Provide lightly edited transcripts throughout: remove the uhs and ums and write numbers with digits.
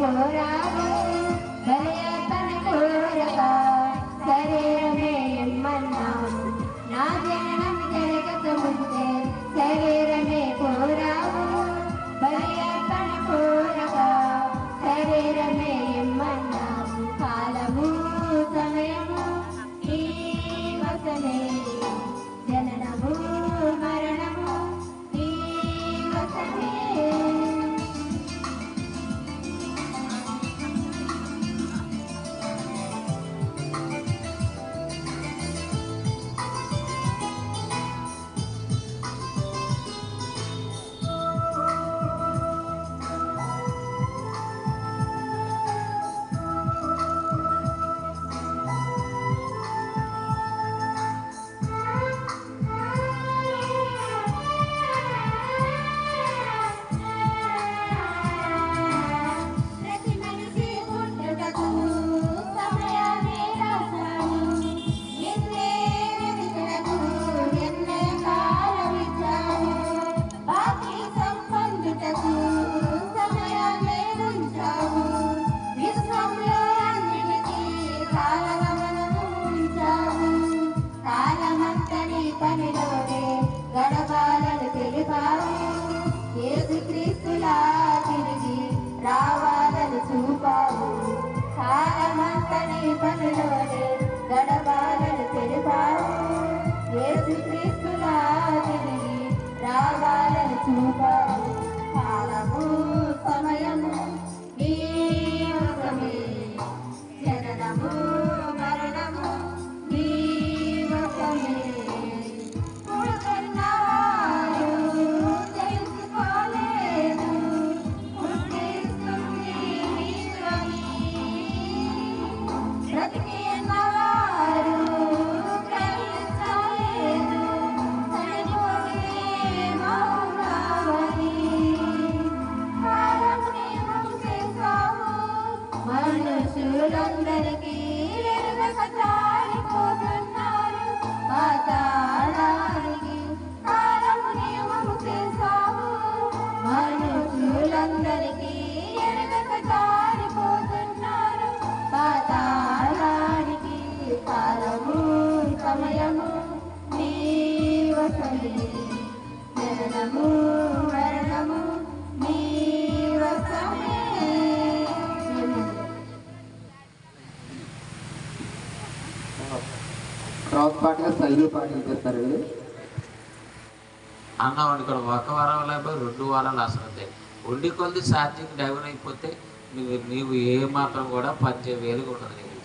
కోరావు బలియర్పణ కోరక శరీరమే ఇమ్మన్నావు నా జననం జరగక ముందే శరీరమే కోరావు బలియర్పణ కోరక శరీరమే ఇమ్మన్నావు కాలము సమయము నీ వశమే జననము మరణము నీ వశమే గడపాలను తెలిపావు యేసుక్రీస్తులా తిరిగి రావాలని చూపావు కాలమంతని పనిలోనే గడపాలను తెలిపావు యేసుక్రీస్తులా తిరిగి రావాలని చూపావు కాలము సమయము నీ వశమే జననము మరణము నీ వశమే మనుషులందరికీ ఎరుగక జారిపోతున్నారు పాతాళానికి కాలము నియమము చేశావు మనుషులందరికీ ఎరుగక జారిపోతున్నారు పాతాళానికి కాలము సమయము నీ వశమే జననము మరణము నీ వశమే. క్రాస్ పాటగా సైలు పాటలు చేస్తారు అన్నాం ఇక్కడ ఒక వారం లేకపోతే 2 వారాలు అసలు అంతే ఉండి కొద్ది ఛార్జింగ్ డౌన్ అయిపోతే నీవు ఏమాత్రం కూడా పనిచేయవేలుగా ఉండదు నీకు.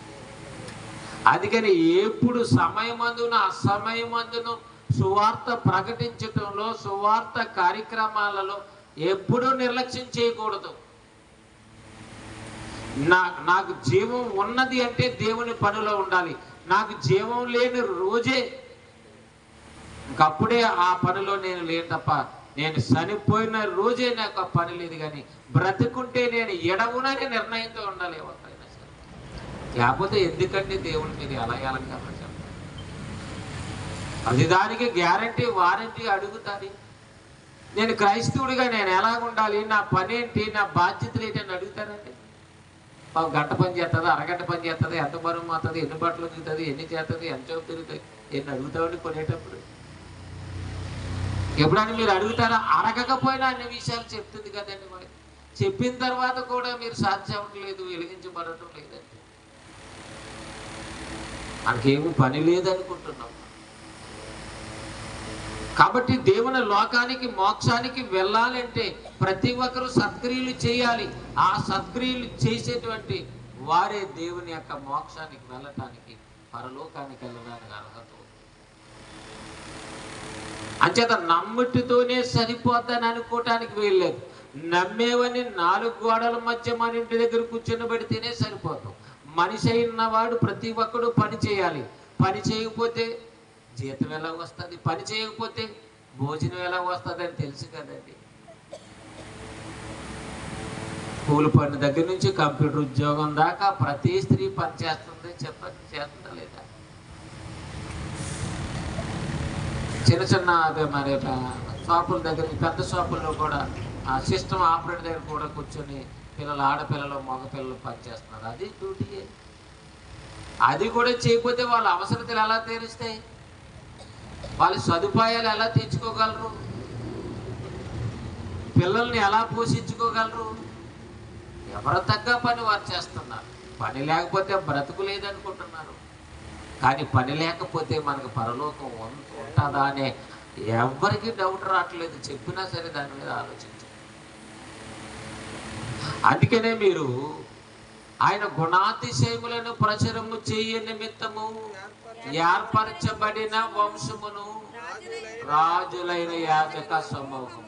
అందుకని ఎప్పుడు సమయమందున అసమయమందును సువార్త ప్రకటించటంలో సువార్త కార్యక్రమాలలో ఎప్పుడూ నిర్లక్ష్యం చేయకూడదు. నాకు జీవం ఉన్నది అంటే దేవుని పనిలో ఉండాలి. నాకు జీవం లేని రోజే ఇంకప్పుడే ఆ పనిలో నేను లేను తప్ప నేను చనిపోయిన రోజే నాకు ఆ పని లేదు. కానీ బ్రతుకుంటే నేను ఎడవునని నిర్ణయంతో ఉండాలి ఎవరికైనా సరే. లేకపోతే ఎందుకంటే దేవుని మీద ఎలా ఎలాగ అది దానికి గ్యారంటీ వారంటీ అడుగుతారు. నేను క్రైస్తవుడిగా నేను ఎలాగ ఉండాలి, నా పని ఏంటి, నా బాధ్యతలు ఏంటి అని అడుగుతారండి. గంట పని చేస్తుంది, అరగంట పని చేస్తుంది, ఎంత బరువు మాతుంది, ఎన్ని బట్టలు తిరుగుతుంది, ఎన్ని చేస్తుంది, ఎంత చోపు తిరుగుతుంది, ఎన్ని అడుగుతామని కొనేటప్పుడు. ఎప్పుడైనా మీరు అడుగుతారా? అడగకపోయినా అన్ని విషయాలు చెప్తుంది కదండి. మరి చెప్పిన తర్వాత కూడా మీరు సాధ్యం లేదు, వెలిగించబడటం లేదండి. మనకేమీ పని లేదనుకుంటున్నాం. కాబట్టి దేవుని లోకానికి మోక్షానికి వెళ్ళాలంటే ప్రతి ఒక్కరూ సత్క్రియలు చేయాలి. ఆ సత్క్రియలు చేసేటువంటి వారే దేవుని యొక్క మోక్షానికి వెళ్ళటానికి, పరలోకానికి వెళ్ళడానికి అర్హత. అంచేత నమ్ముటితోనే సరిపోద్దని అనుకోవటానికి వీల్లేదు. నమ్మేవని 4 గోడల మధ్య మన ఇంటి దగ్గర కూర్చొని పెడితేనే సరిపోతాం. మనిషి అయినవాడు ప్రతి ఒక్కడు పని చేయాలి. పని చేయకపోతే జీతం ఎలా వస్తుంది, పని చేయకపోతే భోజనం ఎలా వస్తుంది అని తెలుసు కదండి. కూలి పని దగ్గర నుంచి కంప్యూటర్ ఉద్యోగం దాకా ప్రతి స్త్రీ పని చేస్తుంది. చేస్తుందా లేదా? చిన్న చిన్న అదే మరి షాపుల దగ్గర, పెద్ద షాపుల్లో కూడా సిస్టమ్ ఆపరేటర్ దగ్గర కూడా కూర్చొని పిల్లలు, ఆడపిల్లలు, మగ పిల్లలు పనిచేస్తున్నారు. అది డ్యూటీయే. అది కూడా చేయకపోతే వాళ్ళ అవసరతలు ఎలా తీరుస్తాయి? వాళ్ళ సదుపాయాలు ఎలా తెచ్చుకోగలరు? పిల్లల్ని ఎలా పోషించుకోగలరు? ఎవరు తగ్గ పని వారు చేస్తున్నారు. పని లేకపోతే బ్రతుకు లేదనుకుంటున్నారు. కానీ పని లేకపోతే మనకు పరలోకం ఉంటుందా అనే ఎవరికి డౌట్ రావట్లేదు. చెప్పినా సరే దాని మీద ఆలోచించండి. అందుకనే మీరు ఆయన గుణాతిశయములను ప్రచురము చేయ నిమిత్తము ఏర్పరచబడిన వంశమును, రాజులైన యాజక సమూహము.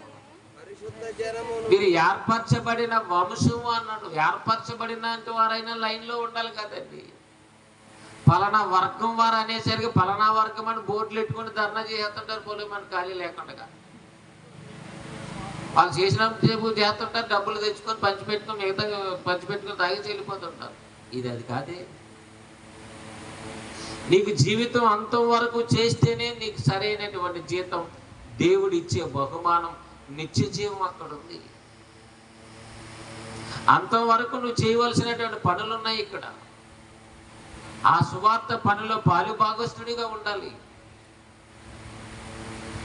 మీరు ఏర్పరచబడిన వంశము అన్నాడు. ఏర్పరచబడిన వారైనా లైన్లో ఉండాలి కదండి. పలానా వర్గం వారు అనేసరికి పలానా వర్గం అని బోర్డులు పెట్టుకుని ధర్నా చేస్తుంటారు. పోలే మన ఖాళీ లేకుండా వాళ్ళు చేసినప్పుడు చేస్తుంటారు. డబ్బులు తెచ్చుకొని పంచిపెట్టుకొని మిగతా పంచిపెట్టుకొని తాగి వెళ్ళిపోతుంటారు. ఇది అది కాదే. నీకు జీవితం అంతం వరకు చేస్తేనే నీకు సరైనటువంటి జీతం, దేవుడు ఇచ్చే బహుమానం, నిత్య జీవం అక్కడ ఉంది. అంతం వరకు నువ్వు చేయవలసినటువంటి పనులు ఉన్నాయి ఇక్కడ. ఆ సువార్త పనిలో పాలు భాగస్తుడిగా ఉండాలి.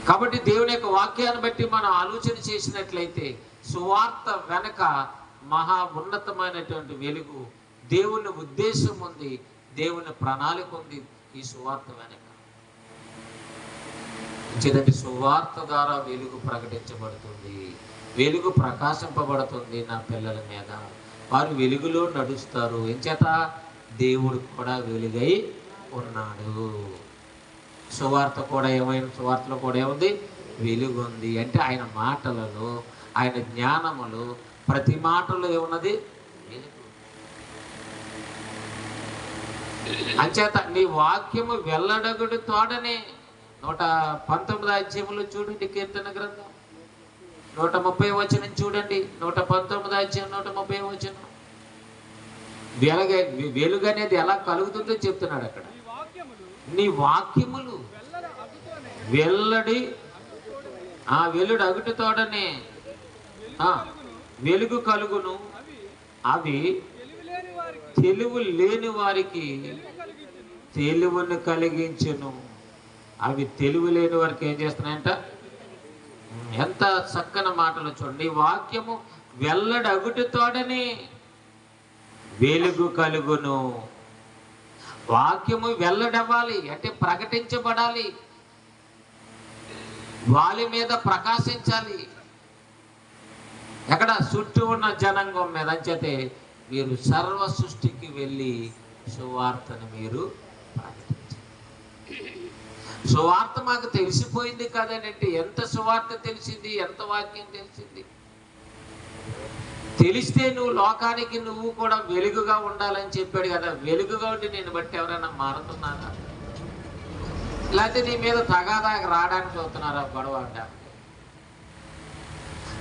కాబట్టి దేవుని యొక్క వాక్యాన్ని బట్టి మనం ఆలోచన చేసినట్లయితే సువార్త వెనక మహా ఉన్నతమైనటువంటి వెలుగు, దేవుని ఉద్దేశం ఉంది, దేవుని ప్రణాళిక ఉంది ఈ సువార్త వెనక. చిదండి సువార్త ద్వారా వెలుగు ప్రకటించబడుతుంది, వెలుగు ప్రకాశింపబడుతుంది నా పిల్లల మీద. వారు వెలుగులో నడుస్తారు. ఎంచేత దేవుడు కూడా వెలుగై ఉన్నాడు. సువార్త కూడా ఏమైనా, సువార్తలో కూడా ఏముంది? వెలుగు ఉంది. అంటే ఆయన మాటలలో, ఆయన జ్ఞానములు, ప్రతి మాటలో ఏమున్నది? వెలుగు. అంచేత నీ వాక్యము వెల్లడగుడు తోడనే 119 అధ్యాయంలో చూడండి, కీర్తన గ్రంథం 130 వచనం చూడండి. 119 అధ్యాయం 130 వచనం. వెలుగు అనేది ఎలా కలుగుతుందో చెప్తున్నాడు అక్కడ. నీ వాక్యములు వెల్లడి, ఆ వెలుడు అగుటతోడనే వెలుగు కలుగును. అవి తెలివి లేని వారికి తెలివిని కలిగించును. అవి తెలివి లేని వారికి ఏం చేస్తున్నాయంట? ఎంత చక్కని మాటలు చూడండి. నీ వాక్యము వెల్లడి అగుటతోడనే వెలుగు కలుగును. వాక్యము వెల్లడవ్వాలి అంటే ప్రకటించబడాలి, వాళ్ళ మీద ప్రకాశించాలి. ఎక్కడ? చుట్టూ ఉన్న జనాంగం మీద. అంచేతే మీరు సర్వ సృష్టికి వెళ్ళి సువార్తను మీరు ప్రకటించాలి. సువార్త మాకు తెలిసిపోయింది కదనంటే ఎంత సువార్త తెలిసింది, ఎంత వాక్యం తెలిసింది. తెలిస్తే నువ్వు లోకానికి నువ్వు కూడా వెలుగుగా ఉండాలని చెప్పాడు కదా. వెలుగుగా ఉండి నేను బట్టి ఎవరైనా మారుతున్నారా? లేకపోతే నీ మీద తగాదాగా రావడానికి చూస్తున్నారా? గొడవ అంటారు.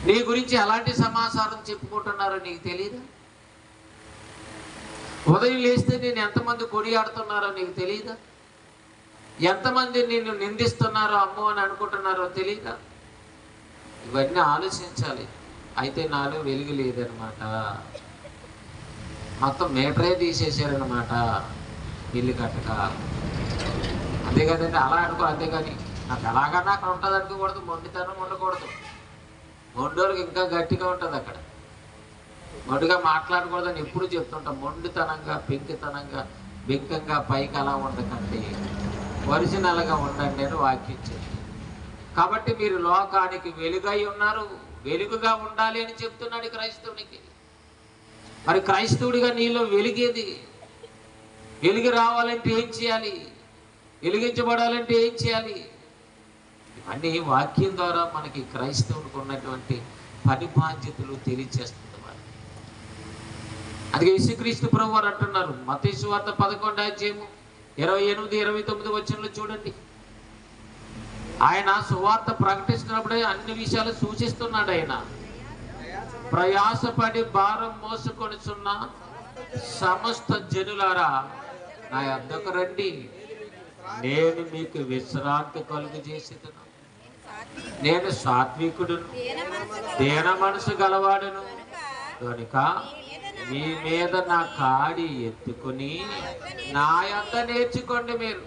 నీ గురించి ఎలాంటి సమాచారం చెప్పుకుంటున్నారో నీకు తెలియదా? ఉదయం లేస్తే నేను ఎంతమంది కొడియాడుతున్నారో నీకు తెలియదా? ఎంతమంది నిన్ను నిందిస్తున్నారో అమ్మో అని అనుకుంటున్నారో తెలియదా? ఇవన్నీ ఆలోచించాలి. అయితే నాలో వెలుగు లేదనమాట, మొత్తం మీటరే తీసేసారనమాట ఇల్లు కట్టక. అంతే కదండి, అలా అనుకో. అంతేగాని నాకు ఎలాగన్నా అక్కడ ఉంటుంది అనుకోకూడదు. మొండితనం ఉండకూడదు. మొండోళ్ళకి ఇంకా గట్టిగా ఉంటుంది అక్కడ. మొండిగా మాట్లాడకూడదని ఎప్పుడు చెప్తుంటాం. మొండితనంగా, పెంకితనంగా, బెంకంగా పైకి అలా ఉండకండి, ఒరిజినల్గా ఉండండి అని వాక్యం చెప్తుంది. కాబట్టి మీరు లోకానికి వెలుగై ఉన్నారు, వెలుగుగా ఉండాలి అని చెప్తున్నాడు క్రైస్తవునికి. మరి క్రైస్తవుడిగా నీలో వెలిగేది. వెలుగు రావాలంటే ఏం చేయాలి? వెలిగించబడాలంటే ఏం చేయాలి? ఇవన్నీ వాక్యం ద్వారా మనకి క్రైస్తవునికి ఉన్నటువంటి పని బాధ్యతలు తెలియజేస్తుంది. అందుకే యేసుక్రీస్తు ప్రభువు వారు అంటున్నారు, మత్తయి సువార్త 11వ అధ్యాయము 28, 29 వచనంలో చూడండి. ఆయన సువార్త ప్రకటిస్తున్నప్పుడే అన్ని విషయాలు సూచిస్తున్నాడు. ఆయన ప్రయాసపడి భారం మోసుకొనిచున్న సమస్త జనులారా నా యొద్దకు రండి, నేను మీకు విశ్రాంతి కలుగు చేసేదను. నేను సాత్వికుడును, దీన మనసు గలవాడును కనుక మీ మీద నా కాడి ఎత్తుకొని నా యొద్ద నేర్చుకోండి. మీరు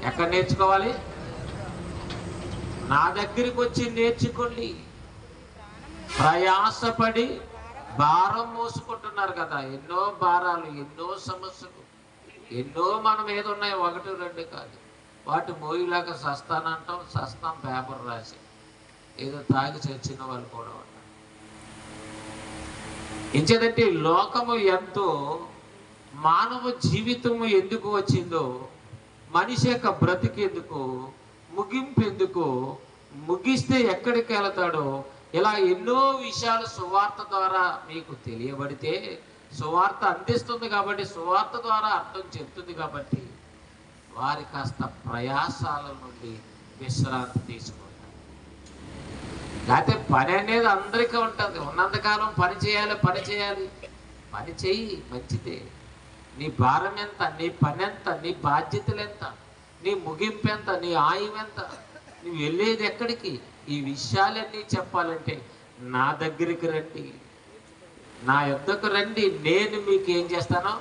ఎక్కడ నేర్చుకోవాలి? నా దగ్గరికి వచ్చి నేర్చుకోండి. ప్రయాసపడి భారం మోసుకుంటున్నారు కదా, ఎన్నో భారాలు, ఎన్నో సమస్యలు, ఎన్నో మన మీద ఉన్నాయి, 1 2 కాదు. వాటి మోయిలాగా సస్తానంటాం, సస్తాం పేపర్ రాసి, ఏదో తాగి చచ్చిన వాళ్ళు కూడా ఉన్నారు. ఇంచేదంటే లోకము ఎంతో, మానవ జీవితము ఎందుకు వచ్చిందో, మనిషి యొక్క బ్రతికెందుకు, ముగింపు ఎందుకు, ముగిస్తే ఎక్కడికి వెళతాడో, ఇలా ఎన్నో విషయాలు సువార్త ద్వారా మీకు తెలియబడితే, సువార్త అందిస్తుంది కాబట్టి, సువార్త ద్వారా అర్థం చెప్తుంది కాబట్టి, వారి కాస్త ప్రయాసాల నుండి విశ్రాంతి తీసుకుంటారు. లేకపోతే పని అనేది అందరికీ ఉంటుంది. ఉన్నంతకాలం పని చేయాలి, పని చేయి, మంచిదే. నీ భారం ఎంత, నీ పని ఎంత, నీ బాధ్యతలు ఎంత, నీ ముగింపు ఎంత, నీ ఆయం ఎంత, నువ్వు వెళ్ళేది ఎక్కడికి, ఈ విషయాలన్నీ చెప్పాలంటే నా దగ్గరికి రండి, నా యొద్దకు రండి. నేను మీకు ఏం చేస్తాను?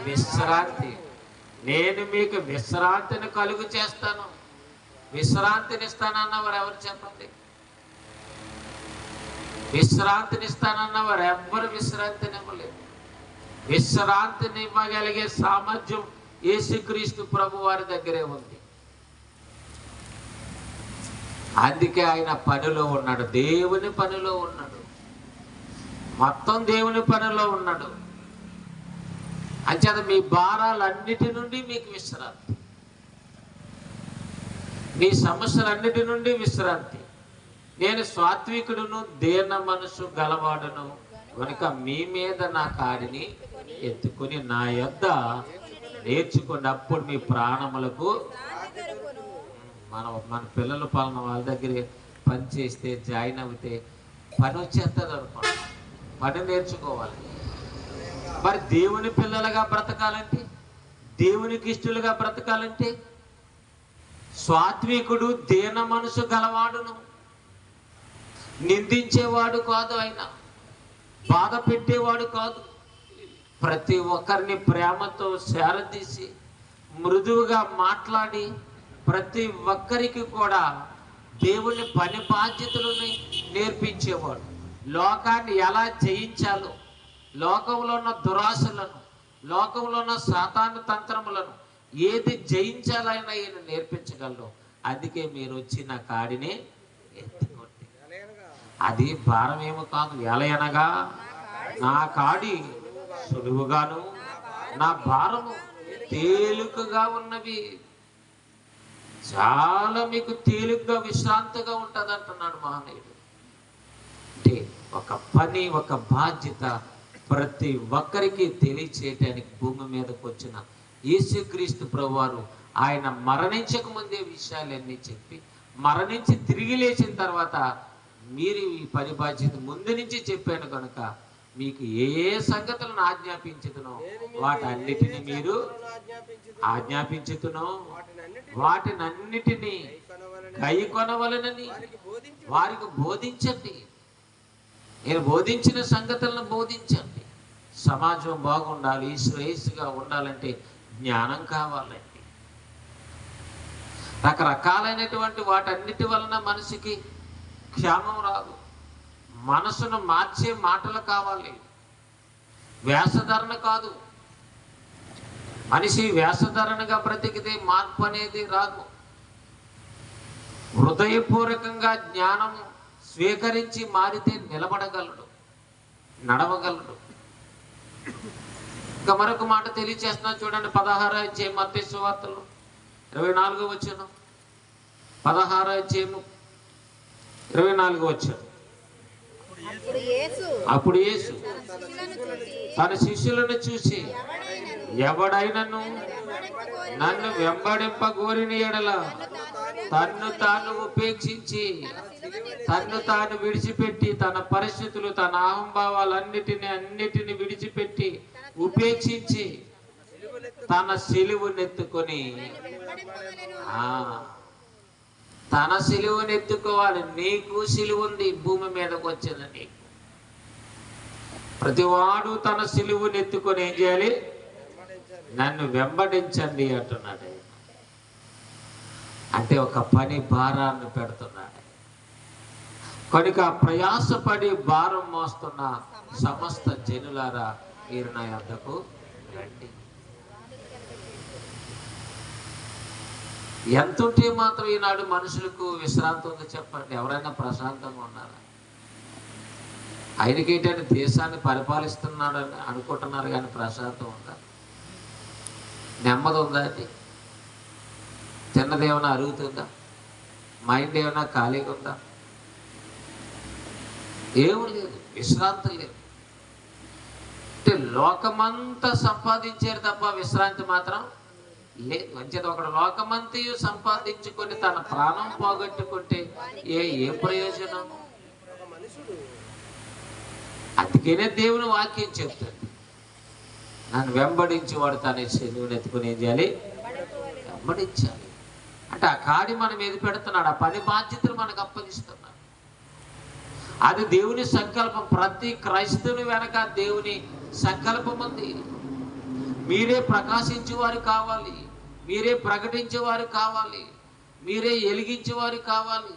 విశ్రాంతి. నేను మీకు విశ్రాంతిని కలుగు చేస్తాను. విశ్రాంతిని ఇస్తానన్నవారు ఎవరు చెప్పండి? విశ్రాంతిని ఇస్తానన్నవారు ఎవ్వరు విశ్రాంతిని ఇవ్వలేదు. విశ్రాంతిని ఇవ్వగలిగే సామర్థ్యం యేసుక్రీస్తు ప్రభు వారి దగ్గరే ఉంది. అందుకే ఆయన పనిలో ఉన్నాడు, దేవుని పనిలో ఉన్నాడు, మొత్తం దేవుని పనిలో ఉన్నాడు. అంచేత మీ భారాలన్నిటి నుండి మీకు విశ్రాంతి, మీ సమస్యలన్నిటి నుండి విశ్రాంతి. నేను సాత్వికుడును, దీన మనసు గలవాడును కనుక మీ మీద నా కాడిని ఎత్తుకుని నా యొద్ద నేర్చుకోండి, అప్పుడు మీ ప్రాణములకు. మన పిల్లలు పాలన వాళ్ళ దగ్గర పని చేస్తే, జాయిన్ అవుతే పని వచ్చేస్తుంది అనుకోండి, పని నేర్చుకోవాలి. మరి దేవుని పిల్లలుగా బ్రతకాలంటే, దేవునికి ఇష్టలుగా బ్రతకాలంటే, సాత్వికుడు, దీన మనసు గలవాడును, నిందించేవాడు కాదు, ఆయన బాధ పెట్టేవాడు కాదు, ప్రతి ఒక్కరిని ప్రేమతో సేరదీసి మృదువుగా మాట్లాడి ప్రతి ఒక్కరికి కూడా దేవుని పని బాధ్యతలను నేర్పించేవాడు. లోకాన్ని ఎలా జయించాలో, లోకంలో ఉన్న దురాశలను, లోకంలో ఉన్న సాతాను తంత్రములను ఏది జయించాలైనా ఈయన నేర్పించగలరు. అందుకే మీరు వచ్చి నా కాడిని ఎత్తుకోండి. అది భారమేమో కాదు, ఎలయనగా నా కాడి సులువుగాను నా భారము తేలికగా ఉన్నవి. చాలా మీకు తేలిగ్గా విశ్రాంతిగా ఉంటుంది అంటున్నాడు మహనీయుడు. అంటే ఒక పని, ఒక బాధ్యత ప్రతి ఒక్కరికి తెలియచేయటానికి భూమి మీదకి వచ్చిన యేసుక్రీస్తు ప్రభువారు ఆయన మరణించక ముందే విషయాలన్నీ చెప్పి, మరణించి తిరిగి లేచిన తర్వాత మీరు ఈ పని బాధ్యత ముందు నుంచి చెప్పాను కనుక మీకు ఏ సంగతులను ఆజ్ఞాపించుతునో వాటన్నిటిని మీరు ఆజ్ఞాపించుతునో వాటినన్నిటినీ కైకొనవలెనని వారికి బోధించండి. నేను బోధించిన సంగతులను బోధించండి. సమాజం బాగుండాలి, శ్రేయస్సుగా ఉండాలంటే జ్ఞానం కావాలండి. రకరకాలైనటువంటి వాటన్నిటి వలన మనిషికి క్షేమం రాదు. మనసును మార్చే మాటలు కావాలి, వేషధరణ కాదు. మనిషి వేషధరణగా బ్రతికితే మార్పు అనేది రాదు. హృదయపూర్వకంగా జ్ఞానం స్వీకరించి మారితే నిలబడగలడు, నడవగలడు. ఇంకా మరొక మాట తెలియచేస్తున్నాను చూడండి. 16వ అధ్యాయం మత్తయి సువార్తలో 24వ వచనం. 16వ అధ్యాయము 24వ వచనం. అప్పుడు యేసు తన శిష్యులను చూసి, ఎవడైనను నన్ను వెంబడింపగోరిన ఎడల తన్ను తాను ఉపేక్షించి, తన్ను తాను విడిచిపెట్టి, తన పరిస్థితులు, తన అహంభావాలన్నిటిని విడిచిపెట్టి ఉపేక్షించి తన సిలువనెత్తుకొని, తన సిలువనెత్తుకోవాలి. నీకు సిలువ ఉంది, భూమి మీదకి వచ్చింది నీకు. ప్రతివాడు తన సిలువుని ఎత్తుకొని ఏం చేయాలి? నన్ను వెంబడించండి అంటున్నాడు ఆయన. అంటే ఒక పని భారాన్ని పెడుతున్నాడు. కనుక ప్రయాసపడి భారం మోస్తున్న సమస్త జనులారా, మీరు నా యొద్దకు రండి. ఎంత ఉంటే మాత్రం ఈనాడు మనుషులకు విశ్రాంతి ఉంది చెప్పండి? ఎవరైనా ప్రశాంతంగా ఉన్నారా? ఆయనకేంటంటే దేశాన్ని పరిపాలిస్తున్నాడని అనుకుంటున్నారు, కానీ ప్రశాంతం ఉందా? నెమ్మది ఉందా? అండి తిన్నదేమైనా అరుగుతుందా? మైండ్ ఏమైనా ఖాళీగా ఉందా? ఏమీ లేదు, విశ్రాంతి లేదు. అంటే లోకమంతా సంపాదించారు తప్ప విశ్రాంతి మాత్రం లేదు. మంచిది. ఒకడు లోకమంతయు సంపాదించుకొని తన ప్రాణం పోగొట్టుకుంటే ఏ ప్రయోజనం? అందుకనే దేవుని వాక్యం చెప్తుంది, నన్ను వెంబడించి వాడు తన శరీరం ఎత్తుకుని ఏం చేయాలి? వెంబడించాలి. అంటే ఆ కాడి మనం ఏది పెడుతున్నాడు, ఆ పని బాధ్యతలు మనకు అప్పగిస్తున్నాడు. అది దేవుని సంకల్పం. ప్రతి క్రైస్తవుని వెనక దేవుని సంకల్పం ఉంది. మీరే ప్రకాశించేవారు కావాలి, మీరే ప్రకటించేవారు కావాలి, మీరే వెలిగించేవారు కావాలి,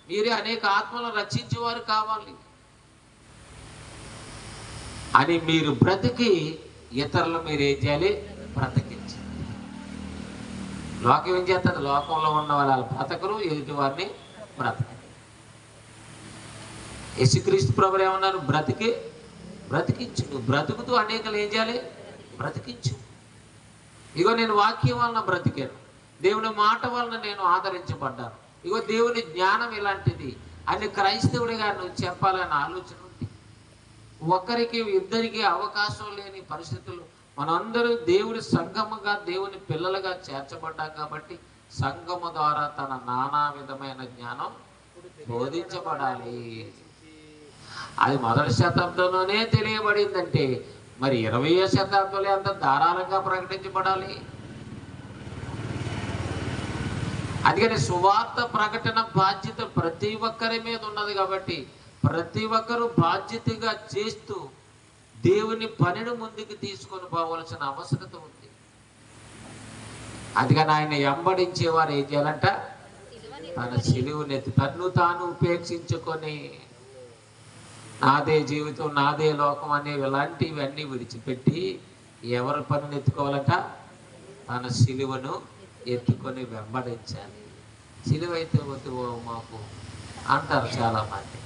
మీరే అనేక ఆత్మలను రక్షించేవారు కావాలి అని మీరు బ్రతికి ఇతరులు మీరు ఏం చేయాలి? బ్రతికించాలి. లోకం ఏం చేస్తుంది? లోకంలో ఉన్న వాళ్ళ బ్రతకరు, ఎదుటి వారిని బ్రతకరు. యేసుక్రీస్తు ప్రభువు ఏమన్నారు? బ్రతికించు. నువ్వు బ్రతుకుతూ అనేకలు ఏం చేయాలి? బ్రతికించు. ఇగో నేను వాక్యం వలన బ్రతికాను, దేవుని మాట వలన నేను ఆదరించబడ్డాను, ఇగో దేవుని జ్ఞానం ఇలాంటిది అని క్రైస్తవుడిగా నువ్వు చెప్పాలని ఆలోచన ఉంది. ఒకరికి ఇద్దరికి అవకాశం లేని పరిస్థితులు. మనందరూ దేవుడి సంఘముగా, దేవుని పిల్లలుగా చేర్చబడ్డాం కాబట్టి సంఘము ద్వారా తన నానా విధమైన జ్ఞానం బోధించబడాలి. అది మొదటి శతాబ్దంలోనే తెలియబడిందంటే మరి 20వ శతాబ్దంలో ఎంత ధారాళంగా ప్రకటించబడాలి. అందుకని సువార్త ప్రకటన బాధ్యత ప్రతి ఒక్కరి మీద ఉన్నది కాబట్టి ప్రతి ఒక్కరూ బాధ్యతగా చేస్తూ దేవుని పనిని ముందుకు తీసుకొని పోవలసిన అవసరత ఉంది. అందుకని ఆయన వెంబడించేవారు ఏం చేయాలంట? తన సిలువనెత్తి తన్ను తాను ఉపేక్షించుకొని నాదే జీవితం, నాదే లోకం అనేవి ఇలాంటివన్నీ విడిచిపెట్టి ఎవరి పనిని ఎత్తుకోవాలంట? తన సిలువను ఎత్తుకొని వెంబడించాలి. సిలువ అయితే వద్దు మాకు అంటారు చాలామంది.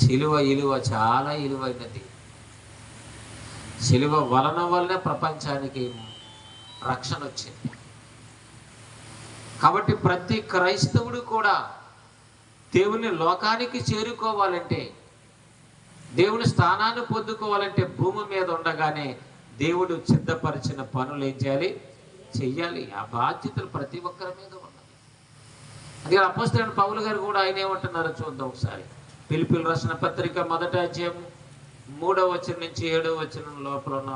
సిలువ ఇలువ చాలా ఇలువైనది. సిలువ వలనే ప్రపంచానికి రక్షణ వచ్చింది. కాబట్టి ప్రతి క్రైస్తవుడు కూడా దేవుని లోకానికి చేరుకోవాలంటే, దేవుని స్థానాన్ని పొందుకోవాలంటే భూమి మీద ఉండగానే దేవుడు సిద్ధపరిచిన పనులు ఏం చేయాలి? చెయ్యాలి. ఆ బాధ్యతలు ప్రతి ఒక్కరి మీద ఉన్నది. అది అపోస్తలుడైన పౌలు గారు కూడా ఆయన ఏమంటున్నారో చూద్దాం ఒకసారి. ఫిలిప్పీయులకు రాసిన పత్రిక 1వ అధ్యాయం 3వ వచనం నుంచి 7వ వచనం లోపల ఉన్న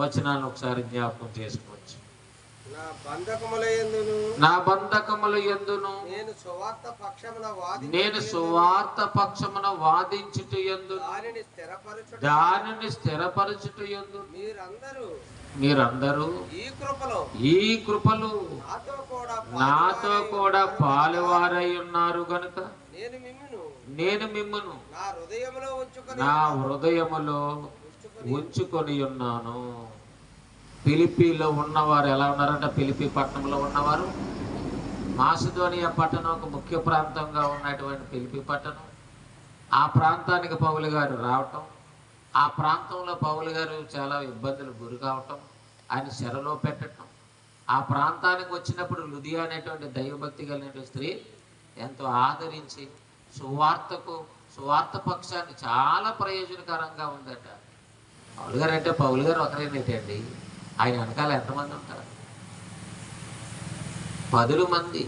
వచనాలను ఒకసారి జ్ఞాపకం చేసుకోవచ్చు. నా బంధకముల యందును నేను సువార్త పక్షమున వాదించుట యందు దానిని స్థిరపరచుట యందు మీరందరూ ఈ కృపలు నాతో కూడా పాలువారై ఉన్నారు గనుక నేను మిమ్మును నా హృదయములో ఉంచుకొని ఉన్నాను. ఫిలిప్పీలో ఉన్నవారు ఎలా ఉన్నారంటే, ఫిలిప్పీ పట్టణంలో ఉన్నవారు మాసిదోనియా పట్టణం ఒక ముఖ్య ప్రాంతంగా ఉన్నటువంటి ఫిలిప్పీ పట్టణం. ఆ ప్రాంతానికి పౌలు గారు రావటం, ఆ ప్రాంతంలో పౌలు గారు చాలా ఇబ్బందులు గురి కావటం, ఆయన చెరలో పెట్టడం, ఆ ప్రాంతానికి వచ్చినప్పుడు లుదియా అనేటువంటి దైవభక్తి కలిగిన స్త్రీ ఎంతో ఆదరించి సువార్త పక్షాన్ని చాలా ప్రయోజనకరంగా ఉందట. పౌలు గారు అంటే పౌలు గారు ఒకరేనేటండి, ఆయన వెనకాల ఎంతమంది ఉంటారు? 10 మంది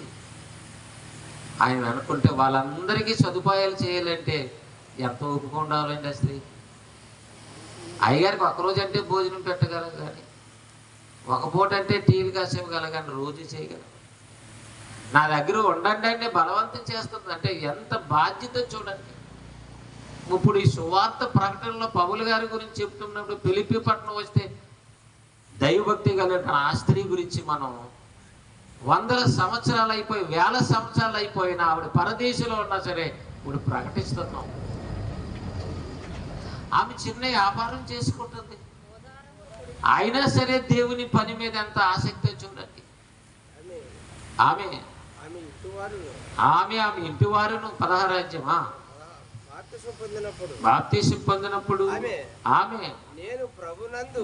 ఆయన అనుకుంటే వాళ్ళందరికీ సదుపాయాలు చేయాలంటే ఎంత ఓపిక ఉండాలండి. స్త్రీ అయ్యగారికి ఒకరోజు అంటే భోజనం పెట్టగలరు, కానీ ఒక పూట అంటే టీలు కాసేవగలరు, కానీ రోజు చేయగలరు. నా దగ్గర ఉండండి అంటే బలవంతం చేస్తుంది. అంటే ఎంత బాధ్యత చూడండి. ఇప్పుడు ఈ సువార్త ప్రకటనలో పౌలు గారి గురించి చెప్తున్నప్పుడు ఫిలిప్పీ పట్టణం వస్తే దైవభక్తి కలిగిన ఆ స్త్రీ గురించి మనం వందల సంవత్సరాలు అయిపోయి, వేల సంవత్సరాలు అయిపోయినా ఆవిడ పరదేశంలో ఉన్నా సరే ఇప్పుడు ప్రకటిస్తున్నాం. ఆమె చిన్న వ్యాపారం చేసుకుంటుంది, అయినా సరే దేవుని పని మీద ఎంత ఆసక్తి చూడండి. ఆమె ఇంటి వారును 16 అధ్యాయమా బాప్తిసం పొందినప్పుడు ఆమె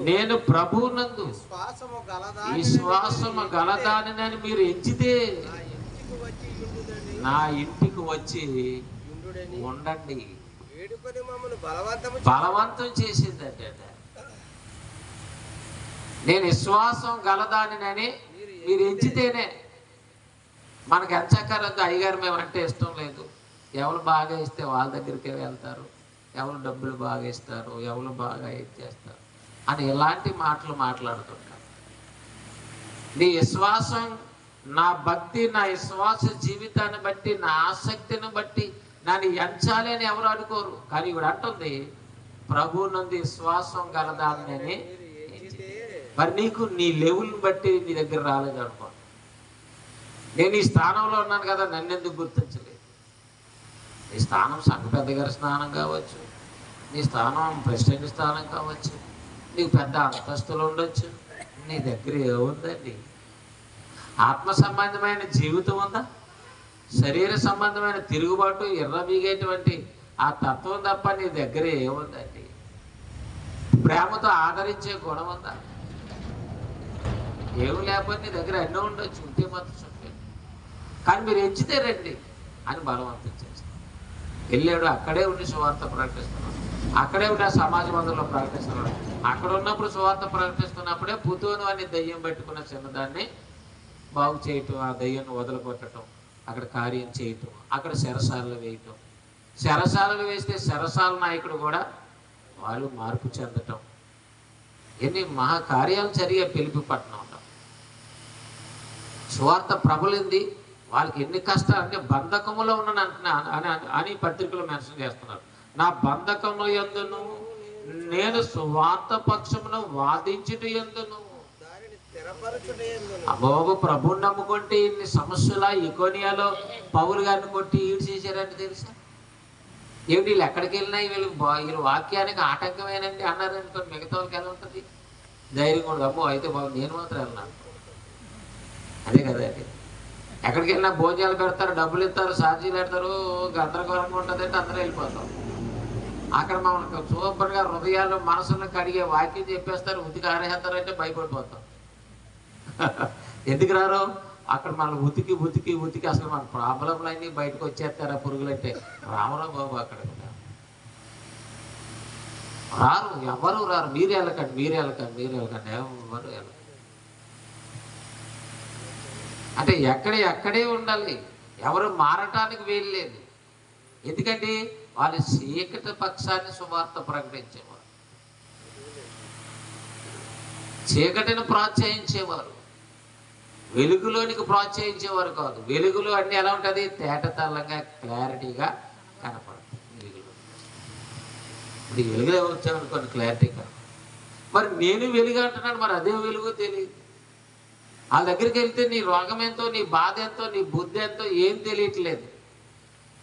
నేను ప్రభువునందు విశ్వాసము గలదానిని మీరు ఎంచితే నా ఇంటికి వచ్చి ఉండండి బలవంతం చేసిందంటే, నేను విశ్వాసం గలదానిని మీరు ఎంచితేనే. మనకు ఎంచక్కరద్దు, అయ్యగారు మేము అంటే ఇష్టం లేదు, ఎవరు బాగా ఇస్తే వాళ్ళ దగ్గరికే వెళ్తారు, ఎవరు డబ్బులు బాగా ఇస్తారు, ఎవరు బాగా ఇచ్చేస్తారు అని ఇలాంటి మాటలు మాట్లాడుతుంటారు. నీ విశ్వాసం, నా భక్తి, నా విశ్వాస జీవితాన్ని బట్టి, నా ఆసక్తిని బట్టి నన్ను ఎంచాలి అని ఎవరు అనుకోరు. కానీ ఇవిడ అంటుంది ప్రభు నందు విశ్వాసం గలదాన్ని. మరి నీకు నీ లెవెల్ని బట్టి నీ దగ్గర రాలేదు అనుకో. నేను ఈ స్థానంలో ఉన్నాను కదా, నన్ను ఎందుకు గుర్తించలేదు? నీ స్థానం సంఘ పెద్ద గారి స్థానం కావచ్చు, నీ స్థానం ప్రెసిడెంట్ స్థానం కావచ్చు, నీకు పెద్ద అంతస్తులు ఉండొచ్చు. నీ దగ్గర ఏముందండి? ఆత్మ సంబంధమైన జీవితం ఉందా? శరీర సంబంధమైన తిరుగుబాటు, ఎర్రబీగేటువంటి ఆ తత్వం తప్ప నీ దగ్గర ఏముందండి? ప్రేమతో ఆదరించే గుణం ఉందా? ఏమి లేకపోతే నీ దగ్గర ఎన్నో ఉండొచ్చు, ఉంటే మాత్రం చెప్పండి. కానీ మీరు ఎంచితే రండి అని బలవంతం చేస్తాం. వెళ్ళాడు, అక్కడే ఉండి సువార్త ప్రకటిస్తున్నాడు, అక్కడే ఉండి ఆ సమాజ మందిరంలో ప్రకటిస్తున్నాడు. అక్కడ ఉన్నప్పుడు సువార్త ప్రకటిస్తున్నప్పుడే పుతూను అని దయ్యం పెట్టుకున్న చిన్నదాన్ని బాగు చేయటం, ఆ దయ్యాన్ని వదలగొట్టడం, అక్కడ కార్యం చేయటం, అక్కడ శరసాలను వేయటం. శరసాలను వేస్తే శరసాల నాయకుడు కూడా వాళ్ళు మార్పు చెందటం, ఎన్ని మహాకార్యాలు జరిగే ఫిలిప్పీ పట్టణంలో. సువార్త ప్రబలింది. వాళ్ళకి ఎన్ని కష్టాలు అంటే బంధకములో ఉన్నాను అని పత్రికలు మెన్షన్ చేస్తున్నారు. నా బంధకముల యందును నేను సువార్త పక్షమును వాదించుట యందును. అబ్బోబు ప్రభుని నమ్ముకుంటే ఇన్ని సమస్యల ఇకోనియాలో పౌలు గారిని కొట్టి ఈడు చేశారంటే తెలుసా? ఏమిటి వీళ్ళు ఎక్కడికి వెళ్ళినా వీళ్ళు వాక్యానికి ఆటంకమేనండి అన్నారు అనుకోండి, మిగతా వాళ్ళకి ఎలా ఉంటుంది? ధైర్యం కూడా, అమ్మో అయితే బాబు నేను మాత్రం వెళ్ళినాను. అదే కదా అది. ఎక్కడికి వెళ్ళినా భోజనాలు పెడతారు, డబ్బులు ఇస్తారు, ఛార్జీలు పెడతారు, గందరగోళంగా ఉంటుంది అంటే అందరూ వెళ్ళిపోతాం. అక్కడ మమ్మల్ని సూపర్గా హృదయాలు మనసులను కడిగే వాక్యం చెప్పేస్తారు, ఉతికి ఆరేస్తారు అంటే భయపడిపోతాం. ఎందుకు రారు? అక్కడ మనం ఉతికి ఉతికి ఉతికి అసలు మన ప్రాబ్లంలు అన్నీ బయటకు వచ్చేస్తారు. ఆ పురుగులంటే రామరా బాబు అక్కడ రారు, ఎవరు రారు. మీరే వెళ్ళకండి, మీరే వెళ్ళకండి, మీరే వెళ్ళకండి, ఎవరు వెళ్ళకండి అంటే ఎక్కడే ఉండాలి. ఎవరు మారటానికి వీల్లేదు. ఎందుకంటే వాళ్ళు చీకటి పక్షాన్ని సువార్త ప్రకటించేవారు, చీకటిని ప్రోత్సహించేవారు, వెలుగులోనికి ప్రోత్సహించేవారు కాదు. వెలుగులో అన్నీ ఎలా ఉంటుంది? తేటతల్లంగా క్లారిటీగా కనపడుతుంది. వెలుగులో వచ్చామనుకోండి క్లారిటీగా. మరి నేను వెలుగు అంటున్నాను, మరి అదే వెలుగు తెలియదు. వాళ్ళ దగ్గరికి వెళ్తే నీ రోగం ఎంతో, నీ బాధ ఎంతో, నీ బుద్ధి ఎంతో ఏం తెలియట్లేదు.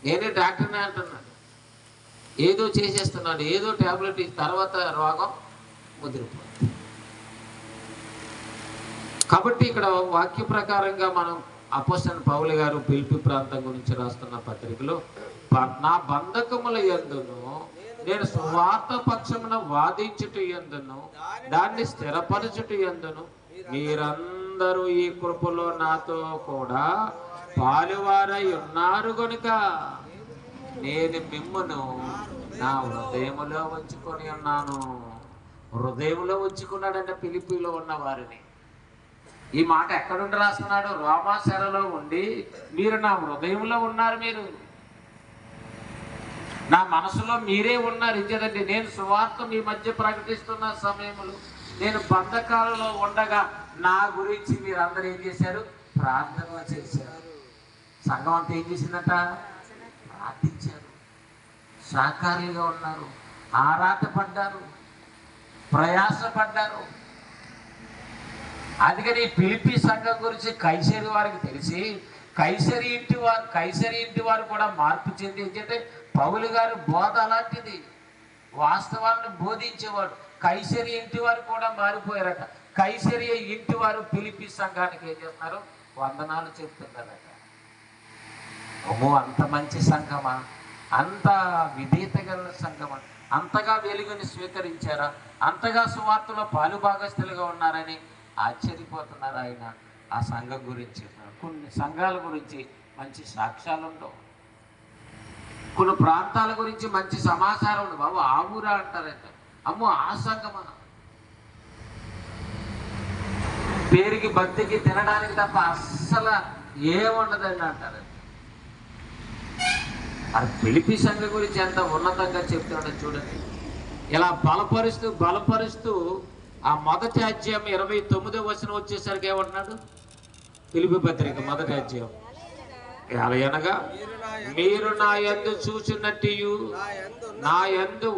నేనే డాక్టర్ని అంటున్నాను, ఏదో చేసేస్తున్నాడు, ఏదో ట్యాబ్లెట్ తర్వాత రోగం ముదిరిపోతుంది. కాబట్టి ఇక్కడ వాక్య ప్రకారంగా మనం అపోస్తలుడైన పౌలు గారు ఫిలిప్పీ ప్రాంతం గురించి రాస్తున్న పత్రికలో, నా బంధకముల యందును నేను సువార్త పక్షమున వాదించుట యందును దాన్ని స్థిరపరచుట యందును మీరందరూ ఈ కృపలో నాతో కూడా పాలువారై ఉన్నారు కనుక నేను మిమ్మును నా హృదయములో ఉంచుకొని ఉన్నాను. హృదయంలో ఉంచుకున్నాడంటే ఫిలిప్పీలో ఉన్న వారిని. ఈ మాట ఎక్కడుండి రాస్తున్నాడు? రోమా చెరలో ఉండి మీరు నా హృదయంలో ఉన్నారు, మీరు నా మనసులో మీరే ఉన్నారు. ఇచ్చేదండి నేను సువార్త మీ మధ్య ప్రకటిస్తున్న సమయంలో నేను బంధకాలలో ఉండగా నా గురించి మీరందరూ ఏం చేశారు? ప్రార్థన చేశారు. సంఘం అంతా ఏం చేసిందట? ప్రార్థించారు. సహకారులుగా ఉన్నారు, ఆరాటపడ్డారు, ప్రయాసపడ్డారు. అందుకని ఫిలిప్పీ సంఘం గురించి కైసరి వారికి తెలిసి కైసరి ఇంటి వారు కూడా మార్పు చెంది, ఏంటంటే పౌలు గారు బోధ అలాంటిది, వాస్తవాలను బోధించేవాడు. కైసరి ఇంటి వారు కూడా మారిపోయారట. కైసరి ఇంటి వారు ఫిలిప్పీ సంఘానికి ఏం చేస్తున్నారు? వందనాలు చెప్తున్నారట. అమ్మో, అంత మంచి సంఘమా, అంత విధేయత గల సంఘమా, అంతగా వెలుగుని స్వీకరించారా, అంతగా సువార్తలో పాలుభాగస్తులుగా ఉన్నారని ఆశ్చర్యపోతున్నారు ఆయన ఆ సంఘం గురించి. కొన్ని సంఘాల గురించి మంచి సాక్ష్యాలు ఉండవు, కొన్ని ప్రాంతాల గురించి మంచి సమాచారం ఉండవు. బాబు ఆ ఊరా అంటారంట, అమ్మో ఆ సంఘమా, పేరుకి భక్తికి తినడానికి తప్ప అస్సలు ఏముండదండి అంటారు. అది ఫిలిప్పీ సంఘం గురించి ఎంత ఉన్నతంగా చెప్తున్నాడో చూడండి. ఇలా బలపరుస్తూ ఆ మొదటి అధ్యాయం 29వ వచనం వచ్చేసరికి ఏమంటున్నాడు? ఫిలిప్పీ పత్రిక మొదటి అధ్యాయం, అనగా మీరు నా యందు చూచున్నట్టు నా యందు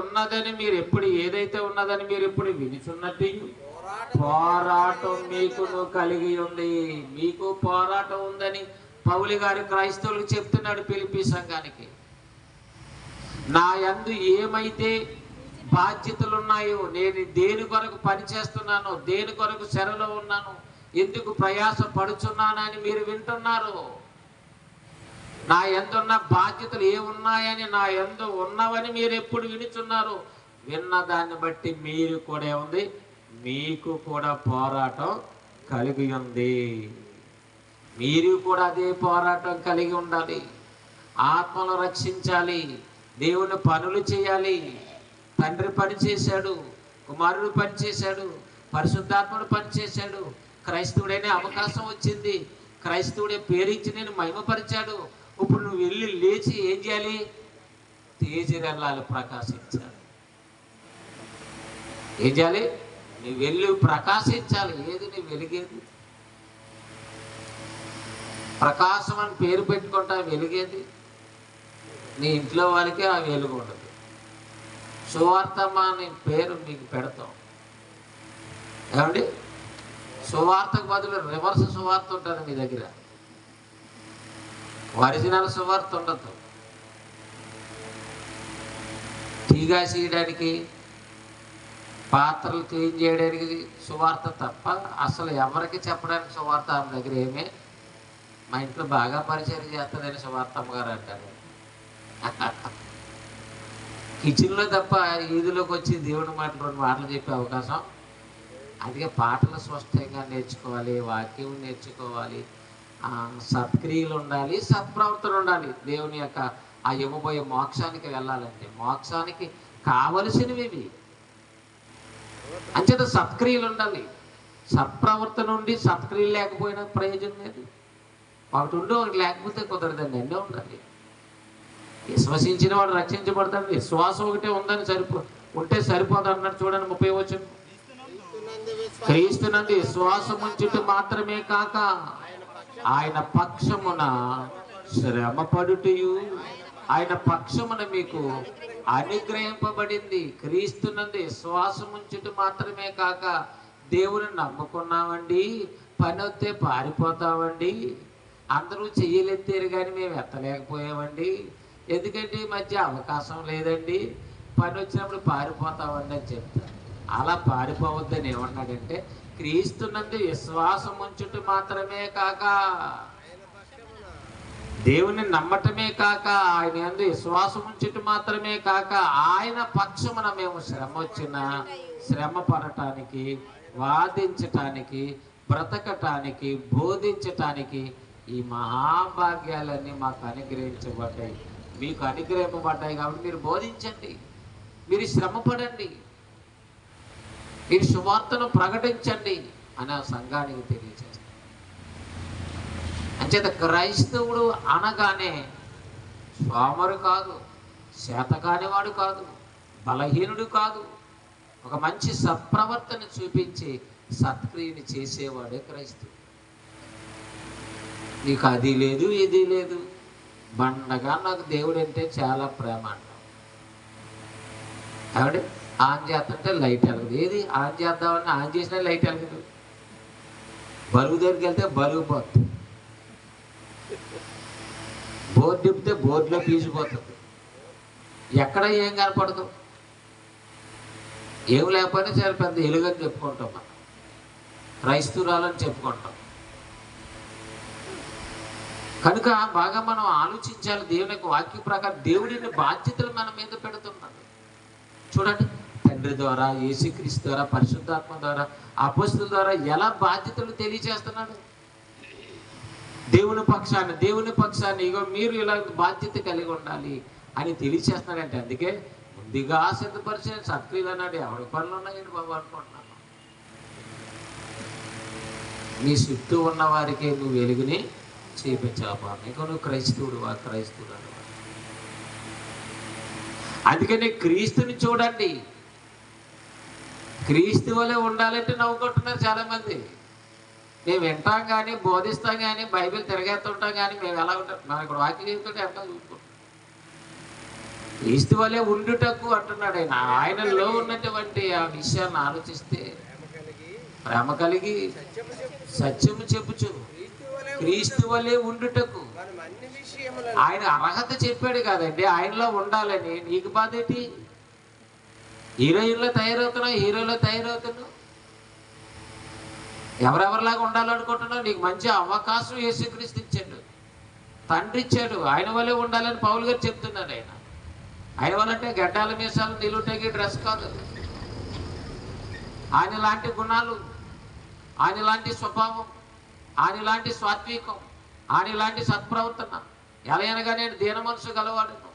ఉన్నదని మీరు ఎప్పుడు ఏదైతే ఉన్నదని మీరు ఎప్పుడు వినుచున్నట్టు పోరాటం మీకును కలిగి ఉంది. మీకు పోరాటం ఉందని పౌలు గారు క్రైస్తవులకు చెప్తున్నాడు ఫిలిప్పీ సంఘానికి. నా యందు ఏమైతే బాధ్యతలు ఉన్నాయో, నేను దేని కొరకు పనిచేస్తున్నాను, దేని కొరకు చెరలో ఉన్నాను, ఎందుకు ప్రయాస పడుచున్నానని మీరు వింటున్నారు. నా యందు ఉన్న బాధ్యతలు ఏమున్నాయని, నా యందు ఉన్నవని మీరు ఎప్పుడు వినుచున్నారు. విన్న దాన్ని బట్టి మీరు కూడా ఏముంది, మీకు కూడా పోరాటం కలిగి ఉంది. మీరు కూడా అదే పోరాటం కలిగి ఉండాలి. ఆత్మను రక్షించాలి, దేవుని పనులు చేయాలి. తండ్రి పని చేశాడు, కుమారుడు పని చేశాడు, పరిశుద్ధాత్ముడు పని చేశాడు. క్రైస్తవుడైన అవకాశం వచ్చింది, క్రైస్తవుడే పేరించి నేను మహిమపరిచాడు. ఇప్పుడు నువ్వు వెళ్ళి లేచి ఏం చేయాలి? తేజరెల్లాలి, ప్రకాశించాలి. ఏం చేయాలి? నువ్వు వెళ్ళి ప్రకాశించాలి. ఏది నీ వెలిగేది? ప్రకాశం అని పేరు పెట్టుకుంటా వెలిగేది నీ ఇంట్లో వాళ్ళకే ఆ వెలుగు ఉండదు. సువార్తమా అని పేరు మీకు పెడతాం. ఏమండి, సువార్తకు బదులు రివర్స్ సువార్త ఉంటుంది మీ దగ్గర, ఒరిజినల్ సువార్త ఉండదు. టీగా చేయడానికి, పాత్రలు క్లీన్ చేయడానికి సువార్త తప్ప అసలు ఎవరికి చెప్పడానికి సువార్త ఆమె దగ్గర ఏమే. మా ఇంట్లో బాగా పరిచయం చేస్తుందని సువార్తమ్మ గారు అంటారు. కిచెన్లో తప్ప ఈదులోకి వచ్చి దేవుడి మాటలు 2 మాటలు చెప్పే అవకాశం. అందుకే పాటలు స్పష్టంగా నేర్చుకోవాలి, వాక్యం నేర్చుకోవాలి, సత్క్రియలు ఉండాలి, సత్ప్రవర్తన ఉండాలి. దేవుని యొక్క ఆ ఇవ్వబోయే మోక్షానికి వెళ్ళాలంటే మోక్షానికి కావలసినవి ఇవి. అంచేత సత్క్రియలు ఉండాలి. సత్ప్రవర్తన ఉండి సత్క్రియలు లేకపోయినా ప్రయోజనం లేదు. ఒకటి ఉండి ఒకటి లేకపోతే కుదరదండి, అన్నీ ఉండాలి. విశ్వసించిన వాడు రక్షించబడతాడు. విశ్వాసం ఒకటే ఉంటే సరిపోదు అన్నాడు. చూడండి 30వ వచనం, క్రీస్తునందు విశ్వాసం ఉంచుట మాత్రమే కాక ఆయన పక్షమున శ్రమపడుటయు ఆయన పక్షమున మీకు అనుగ్రహింపబడింది. క్రీస్తునందు విశ్వాసం ఉంచుట మాత్రమే కాక దేవుని నమ్ముకున్నామండి, పని వస్తే పారిపోతామండి, అందరూ చెయ్యలెత్తారు కానీ మేము ఎత్తలేకపోయామండి, ఎందుకంటే ఈ మధ్య అవకాశం లేదండి, పని వచ్చినప్పుడు పారిపోతామండి అని చెప్తారు. అలా పారిపోవద్దని ఏమన్నాడంటే క్రీస్తునందు విశ్వాసం ఉంచుట మాత్రమే కాక, దేవుని నమ్మటమే కాక, ఆయన యందు విశ్వాసం ఉంచుట మాత్రమే కాక ఆయన పక్షమున మేము శ్రమ వచ్చినా శ్రమ పడటానికి, వాదించటానికి, బ్రతకటానికి, బోధించటానికి ఈ మహాభాగ్యాలన్నీ మాకు అనుగ్రహించబడ్డాయి. మీకు అనుగ్రహింపబడ్డాయి కాబట్టి మీరు బోధించండి, మీరు శ్రమపడండి, మీరు సువార్తను ప్రకటించండి అని ఆ సంఘానికి తెలియజేస్తారు. అంచేత క్రైస్తవుడు అనగానే సోమరు కాదు, చేతకానివాడు కాదు, బలహీనుడు కాదు, ఒక మంచి సత్ప్రవర్తన చూపించి సత్క్రియని చేసేవాడే క్రైస్తవుడు. నీకు అది లేదు ఇది లేదు, బండగా నాకు దేవుడు అంటే చాలా ప్రేమ అంటాం. కాబట్టి ఆన్ చేస్తుంటే లైట్ వెలగదు. ఏది ఆన్ చేద్దామని ఆన్ చేసినా లైట్ వెలగదు. బరువు దగ్గరికి వెళ్తే బరువు పోతుంది, బోర్డు తిప్పితే బోర్డులో పీసిపోతుంది, ఎక్కడ ఏం కనపడదు. ఏం లేకపోయినా సరే పెద్ద ఎలుగని చెప్పుకుంటాం, మనం క్రైస్తవురాలని చెప్పుకుంటాం. కనుక బాగా మనం ఆలోచించాలి. దేవుని యొక్క వాక్య ప్రకారం దేవుడిని బాధ్యతలు మన మీద పెడుతున్నాడు. చూడండి, తండ్రి ద్వారా, యేసుక్రీస్తు ద్వారా, పరిశుద్ధాత్మ ద్వారా, అపోస్తుల ద్వారా ఎలా బాధ్యతలు తెలియజేస్తున్నాడు. దేవుని పక్షాన్ని ఇగో మీరు ఇలా బాధ్యత కలిగి ఉండాలి అని తెలియచేస్తున్నాడంటే, అందుకే ముందుగా సిద్ధపరిచిన సత్క్రియలు అన్నాడు. ఎవరి పనులు ఉన్నాయండి బాబు అనుకుంటున్నాను. నీ చుట్టూ ఉన్న వారికి నువ్వు వెలుగుని చూపించావా? నీకు నువ్వు క్రైస్తవుడు అన్నమాట. అందుకని క్రీస్తుని చూడండి. క్రీస్తు వలె ఉండాలంటే నవ్వుకుంటున్నారు చాలామంది. మేము వింటాం కానీ, బోధిస్తాం కానీ, బైబిల్ తిరగేస్తుంటాం కానీ మేము ఎలా ఉంటాం? మనకు వాక్యం చెప్తుంటే ఎంత చూసుకుంటాం. క్రీస్తు వలె ఉండుటకు అంటున్నాడు ఆయన. ఆయనలో ఉన్నటువంటి ఆ విషయాన్ని ఆలోచిస్తే ప్రేమ కలిగి సత్యము చెప్పుచు క్రీస్తు వలె ఉండుటకు ఆయన అర్హత చెప్పాడు కదండి, ఆయనలో ఉండాలని. నీకు బాధ ఏంటి? హీరోయిన్లో తయారవుతున్నావు. ఎవరెవరిలాగా ఉండాలనుకుంటున్నావు? నీకు మంచి అవకాశం యేసుక్రీస్తు ఇచ్చాడు, తండ్రి ఇచ్చాడు. ఆయన వల్లే ఉండాలని పౌలు గారు చెప్తున్నాడు. ఆయన వల్లంటే గడ్డాల మీసాలు నిలువుటకి డ్రెస్ కాదు. ఆయన లాంటి గుణాలు, ఆయన లాంటి స్వభావం, ఆయన లాంటి సాత్వికం, ఆయన లాంటి సత్ప్రవర్తన, ఎలాగనగా నేను దీన మనసు గలవాడును,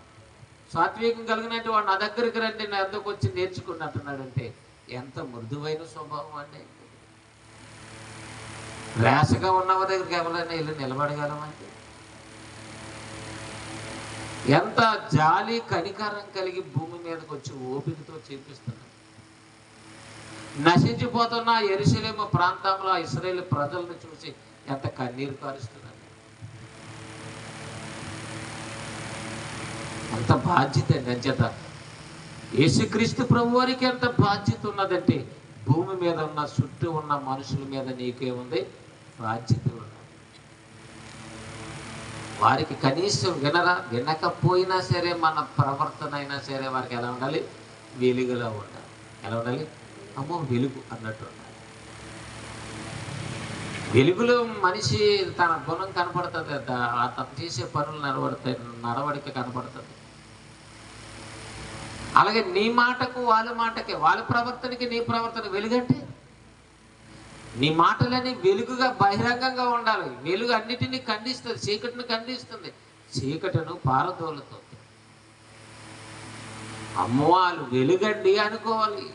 సాత్వికం కలిగినట్టు వాడు నా దగ్గరికి రండి, నా దగ్గరకు వచ్చి నేర్చుకున్నట్టున్నాడంటే ఎంత మృదువైన స్వభావం అండి. రేసగా ఉన్నవారి దగ్గరికి ఎవరైనా వెళ్ళి నిలబడగలమంటే ఎంత జాలి కనికరం కలిగి భూమి మీదకి వచ్చి ఓపికతో చేపిస్తున్నాడు. నశించిపోతున్న యెరూషలేము ప్రాంతంలో ఇశ్రాయేలు ప్రజలను చూసి ఎంత కన్నీరు కారుస్తున్నాడు. అంత బాధ్యత అంచేత యేసుక్రీస్తు ప్రభు వారికి ఎంత బాధ్యత ఉన్నదంటే, భూమి మీద ఉన్న చుట్టూ ఉన్న మనుషుల మీద నీకేముంది? బాధ్యత ఉన్నది. వారికి కనీసం వినకపోయినా సరే మన ప్రవర్తన అయినా సరే వారికి ఎలా ఉండాలి? వెలుగులా ఉండాలి. ఎలా ఉండాలి? అమ్మో వెలుగు అన్నట్టు ఉండాలి. వెలుగులో మనిషి తన గుణం కనపడుతుంది, తను చేసే పనులు నడవడిక కనపడుతుంది. అలాగే నీ మాటకు వాళ్ళ మాటకి, వాళ్ళ ప్రవర్తనకి నీ ప్రవర్తన వెలుగంటే నీ మాటలని వెలుగుగా బహిరంగంగా ఉండాలి. వెలుగు అన్నిటినీ ఖండిస్తుంది, చీకటిని ఖండిస్తుంది, చీకటిను పారదోలుతుంది. అమ్మో వాళ్ళు వెలుగండి అనుకోవాలి.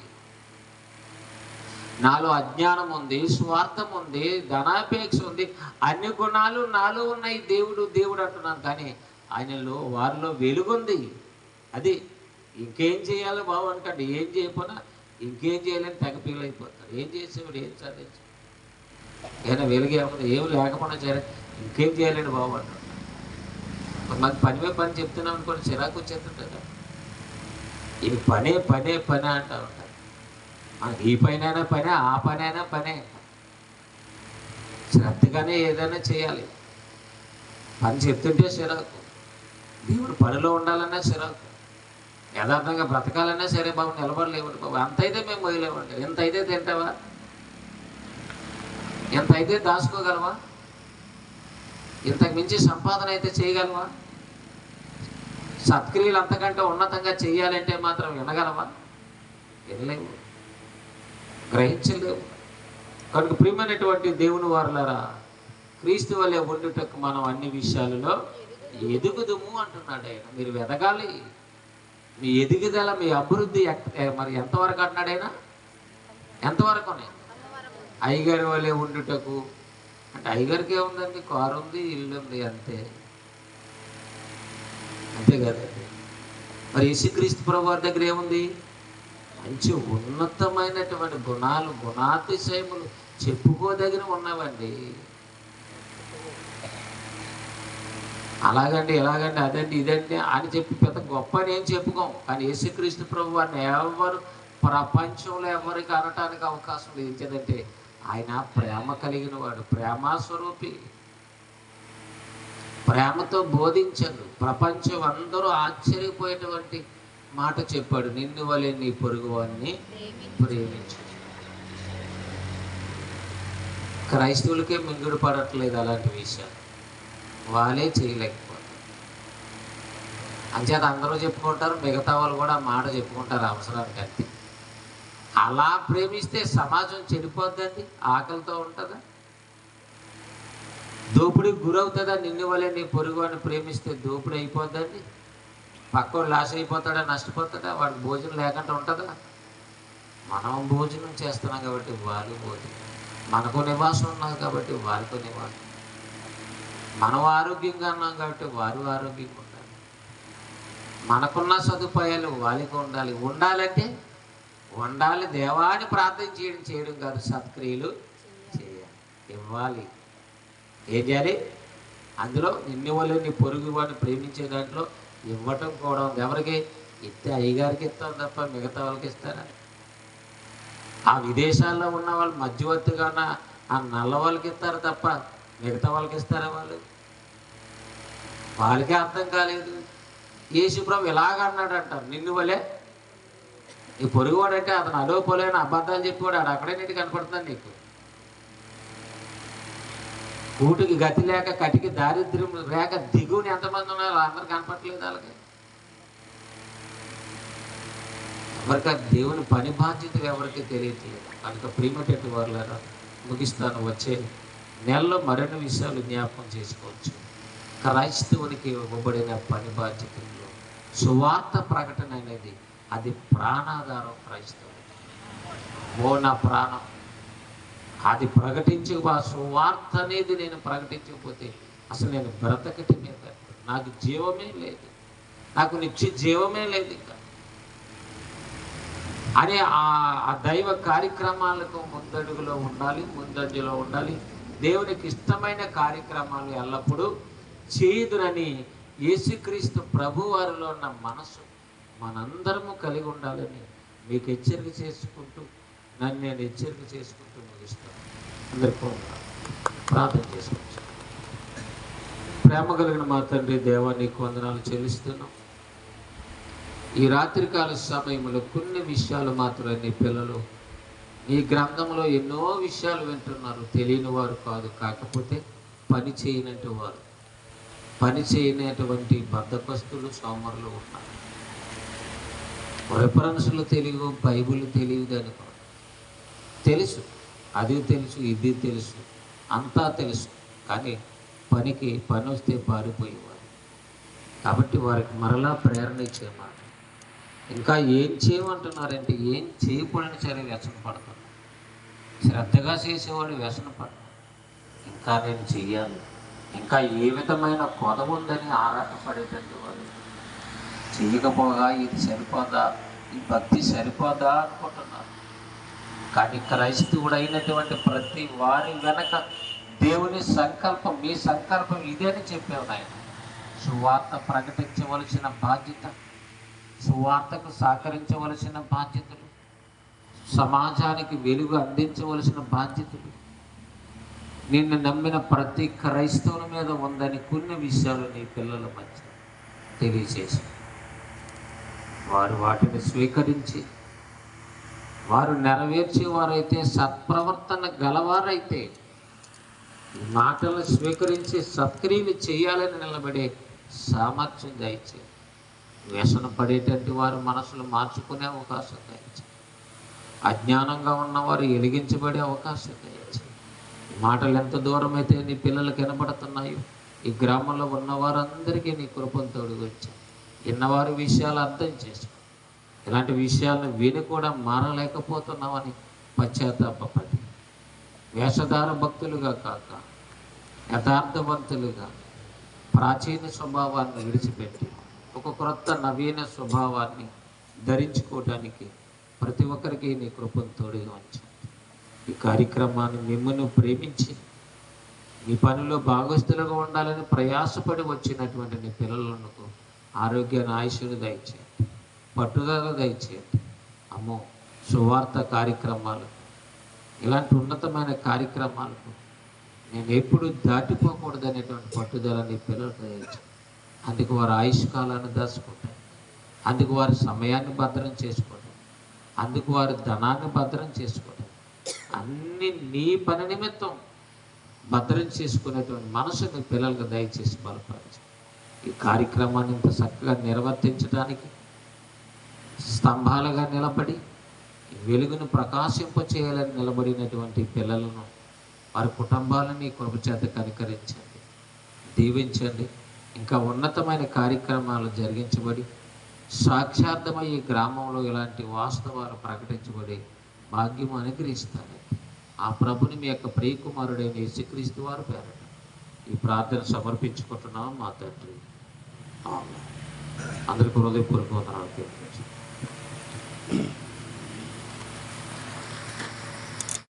నాలో అజ్ఞానం ఉంది, స్వార్థం ఉంది, ధనాపేక్ష ఉంది, అన్ని గుణాలు నాలో ఉన్నాయి. దేవుడు అంటున్నాను, కానీ ఆయనలో వారిలో వెలుగుంది. అది ఇంకేం చేయాలో బాబు అనుకోండి. ఏం చేయకపోయినా ఇంకేం చేయాలని తెగ ఫీల్ అయిపోతారు. ఏం చేసేవాడు ఏం సాధించాడు? ఏమైనా వెలుగు ఏమి లేకపోయినా సరే ఇంకేం చేయాలని బాబు అంటాడు. మాకు పని చెప్తున్నాం అనుకోండి, చిరాకు వచ్చేస్తుంటారు. ఇది పనే అంటూ ఉంటారు. మనకి ఈ పైన పనే, ఆ పనైనా పనే. శ్రద్ధగానే ఏదైనా చేయాలి. పని చెప్తుంటే చిరాకు, దేవుడు పనిలో ఉండాలన్నా చిరాకు, యథార్థంగా బ్రతకాలన్నా సరే బాబు నిలబడలేవండి బాబు. అంతైతే మేము మొయ్యలేమండి. ఎంత అయితే తింటావా? ఎంత అయితే దాచుకోగలవా? ఇంతకు మించి సంపాదన అయితే చేయగలవా? సత్క్రియలు అంతకంటే ఉన్నతంగా చేయాలంటే మాత్రం వినగలవా? వినలేవు, గ్రహించలేవు. కనుక ప్రియమైనటువంటి దేవుని వారలారా, క్రీస్తు వలె ఉండుటకు మనం అన్ని విషయాలలో ఎదుగుదుము అంటున్నాడు ఆయన. మీరు ఎదగాలి. మీ ఎదుగుదల, మీ అభివృద్ధి మరి ఎంతవరకు అంటున్నాడు ఆయన? ఎంతవరకు? అయ్యగారి వలె ఉండుటకు అంటే అయ్యగారికి ఏముందండి? కారు ఉంది, ఇల్లు ఉంది, అంతే కదండి. మరి యేసుక్రీస్తు ప్రభు వారి దగ్గర ఏముంది? మంచి ఉన్నతమైనటువంటి గుణాలు, గుణాతిశయములు చెప్పుకోదగిన ఉన్నవండి. అలాగండి ఇలాగండి అదండి ఇదండి అని చెప్పి పెద్ద గొప్ప అని ఏం చెప్పుకోం. కానీ యేసుక్రీస్తు ప్రభు వారిని ఎవరు ప్రపంచంలో ఎవరికి అనటానికి అవకాశం లేదు. ఎందుకంటే ఆయన ప్రేమ కలిగిన వాడు, ప్రేమ స్వరూపి, ప్రేమతో బోధించాడు. ప్రపంచం అందరూ ఆశ్చర్యపోయేటువంటి మాట చెప్పాడు, నిన్ను వలె నీ పొరుగు వారిని ప్రేమించు. క్రైస్తవులకే మింగుడు పడట్లేదు అలాంటి విషయాలు, వాళ్ళే చేయలేకపోతారు. అంచేత అందరూ చెప్పుకుంటారు, మిగతా వాళ్ళు కూడా ఆ మాట చెప్పుకుంటారు అవసరానికి అంతే. అలా ప్రేమిస్తే సమాజం చెడిపోద్దండి, ఆకలితో ఉంటుందా, దోపిడీకి గురవుతుందా? నిన్ను వలె నీ పొరుగు అని ప్రేమిస్తే దోపిడీ అయిపోద్దండి, పక్కోడు లాస్ అయిపోతాడా, నష్టపోతాడా, వాడికి భోజనం లేకుండా ఉంటుందా? మనం భోజనం చేస్తున్నాం కాబట్టి వాళ్ళు భోజనం, మనకు నివాసం ఉన్నది కాబట్టి వారితో నివాసం, మనం ఆరోగ్యంగా ఉన్నాం కాబట్టి వారు ఆరోగ్యంగా ఉండాలి, మనకున్న సదుపాయాలు వాళ్ళకి ఉండాలి. ఉండాలంటే ఉండాలి, దేవాన్ని ప్రార్థన చేయడం కాదు, సత్క్రియలు చేయాలి, ఇవ్వాలి. ఏం చేయాలి? అందులో నిన్ను వల్ల నీ పొరుగు వాడిని ప్రేమించే దాంట్లో ఇవ్వటం కూడా ఉంది. ఎవరికి ఇస్తే అయ్యగారికి ఇస్తాం తప్ప మిగతా వాళ్ళకి ఇస్తారా? ఆ విదేశాల్లో ఉన్న వాళ్ళు మధ్యవర్తిగా ఉన్న ఆ నల్ల వాళ్ళకి ఇస్తారు తప్ప మిగతా వాళ్ళకి ఇస్తారా? వాళ్ళకే అర్థం కాలేదు. యేసుప్రభు ఇలాగ అన్నాడు అంటారు, నిన్ను వలే ఈ పొరుగువాడు అంటే అతను అలోపోలేని అబద్ధాలు చెప్పేవాడు, ఆడు అక్కడే నీటి కనపడుతున్నాడు నీకు. కూటికి గతి లేక కటికి దారిద్ర్యం లేక దిగుని ఎంతమంది ఉన్నారు, అందరు కనపడలేదు వాళ్ళకి. ఎవరికి దేవుని పని బాధ్యతలు ఎవరికి తెలియట్లేదు. కనుక ప్రియమటెట్టు వారులారా, ముగిస్తాను. వచ్చే నెలలో మరిన్ని విషయాలు జ్ఞాపకం చేసుకోవచ్చు. క్రైస్తవునికి ఇవ్వబడిన పని బాధ్యతల్లో సువార్త ప్రకటన అనేది అది ప్రాణాధారం. క్రైస్తవునికి ఓ నా ప్రాణం, అది ప్రకటించక సువార్త అనేది నేను ప్రకటించకపోతే అసలు నేను బ్రతకటమే కాదు, నాకు జీవమే లేదు, నాకు నిత్య జీవమే లేదు ఇంకా అనే ఆ దైవ కార్యక్రమాలకు ముందడుగులో ఉండాలి, ముందంజలో ఉండాలి. దేవునికి ఇష్టమైన కార్యక్రమాలు ఎల్లప్పుడూ చేయుదునని యేసుక్రీస్తు ప్రభు వారిలో ఉన్న మనసు మనందరము కలిగి ఉండాలని మీకు హెచ్చరిక చేసుకుంటూ, నన్ను నేను హెచ్చరిక చేసుకుంటూ ముగిస్తాను. అందరికీ ప్రార్థన చేసుకోవచ్చు. ప్రేమ కలిగిన మా తండ్రి దేవా, నీకు వందనాలు చెల్లిస్తున్నాం. ఈ రాత్రికాల సమయంలో కొన్ని విషయాలు మాత్రమే నీ పిల్లలు ఈ గ్రంథంలో ఎన్నో విషయాలు వింటున్నారు, తెలియని వారు కాదు, కాకపోతే పని చేయనట్టు వారు, పని చేయనటువంటి బద్ధకస్తులు, సోమరులు ఉన్నారు. రెఫరెన్స్లు తెలియవు, బైబిల్ తెలియదు అనుకో, తెలుసు, అది తెలుసు, ఇది తెలుసు, అంతా తెలుసు, కానీ పని వస్తే పారిపోయేవారు. కాబట్టి వారికి మరలా ప్రేరణ ఇచ్చేమాట. ఇంకా ఏం చేయమంటున్నారంటే ఏం చేయకూడని సరే వ్యసన పడతారు. శ్రద్ధగా చేసేవాడు వ్యసన పడతాడు. ఇంకా నేను చెయ్యాలి, ఇంకా ఏ విధమైన కొద ఉందని ఆరాటపడేటట్టు వాడు చెయ్యకపోగా ఇది సరిపోదా, ఈ భక్తి సరిపోదా అనుకుంటున్నారు. కానీ క్రైస్తవుడు అయినటువంటి ప్రతి వారి వెనక దేవుని సంకల్పం, మీ సంకల్పం ఇదే అని చెప్పావు నాయన. సువార్త ప్రకటించవలసిన బాధ్యత, సువార్తకు సహకరించవలసిన బాధ్యతలు, సమాజానికి వెలుగు అందించవలసిన బాధ్యతలు నిన్ను నమ్మిన ప్రతి క్రైస్తవుని మీద ఉందని కొన్ని విషయాలు నీ పిల్లల మధ్య తెలియచేసి వారు వాటిని స్వీకరించి వారు నెరవేర్చేవారైతే, సత్ప్రవర్తన గలవారైతే, మాటలు స్వీకరించి సత్క్రియలు చేయాలని నిలబడే సామర్థ్యం దయచే. వ్యసన పడేటట్టు వారు మనసులు మార్చుకునే అవకాశం దయచే. అజ్ఞానంగా ఉన్నవారు వెలిగించబడే అవకాశం దయచే. మాటలు ఎంత దూరం అయితే నీ పిల్లలకు వినపడుతున్నాయో ఈ గ్రామంలో ఉన్నవారందరికీ నీ కృపను తోడుకొచ్చావు. విన్నవారి విషయాలు అర్థం చేసుకో, ఇలాంటి విషయాలను విని కూడా మారలేకపోతున్నామని పశ్చాత్తాపడి వేషధార భక్తులుగా కాక యథార్థవంతులుగా ప్రాచీన స్వభావాన్ని విడిచిపెట్టి ఒక క్రొత్త నవీన స్వభావాన్ని ధరించుకోవడానికి ప్రతి ఒక్కరికి నీ కృపను తోడుగా ఉంచండి. ఈ కార్యక్రమాన్ని మిమ్మల్ని ప్రేమించి నీ పనిలో భాగస్థులుగా ఉండాలని ప్రయాసపడి వచ్చినటువంటి నీ పిల్లలకు ఆరోగ్యాన్ని ఆయుష్ను దయచేయండి, పట్టుదల దయచేయండి. అమ్మో, సువార్త కార్యక్రమాలు, ఇలాంటి ఉన్నతమైన కార్యక్రమాలకు నేను ఎప్పుడు దాటిపోకూడదు అనేటువంటి పట్టుదల నీ పిల్లలకు దయచేయండి. అందుకు వారు ఆయుష్ కాలాన్ని దాచుకుంటారు, అందుకు వారి సమయాన్ని భద్రం చేసుకోవడం, అందుకు వారి ధనాన్ని భద్రం చేసుకోవడం, అన్ని నీ పని నిమిత్తం భద్రం చేసుకునేటువంటి మనసు నీ పిల్లలకు దయచేసి బలపరచు. ఈ కార్యక్రమాన్ని ఇంత చక్కగా నిర్వర్తించడానికి స్తంభాలుగా నిలబడి వెలుగును ప్రకాశింపచేయాలని నిలబడినటువంటి పిల్లలను, వారి కుటుంబాలను ఈ కృప చేత కనికరించండి, దీవించండి. ఇంకా ఉన్నతమైన కార్యక్రమాలు జరిగించబడి సాక్షార్థమై ఈ గ్రామంలో ఇలాంటి వాస్తవాలు ప్రకటించబడి భాగ్యం అనుగ్రహిస్తానండి. ఆ ప్రభుని మీ యొక్క ప్రియకుమారుడైన యేసుక్రీస్తు వారి పేరట ఈ ప్రార్థన సమర్పించుకుంటున్నాం మా తండ్రి. ఆమేన్. అందరికీ హృదయపూర్వక వందనాలు.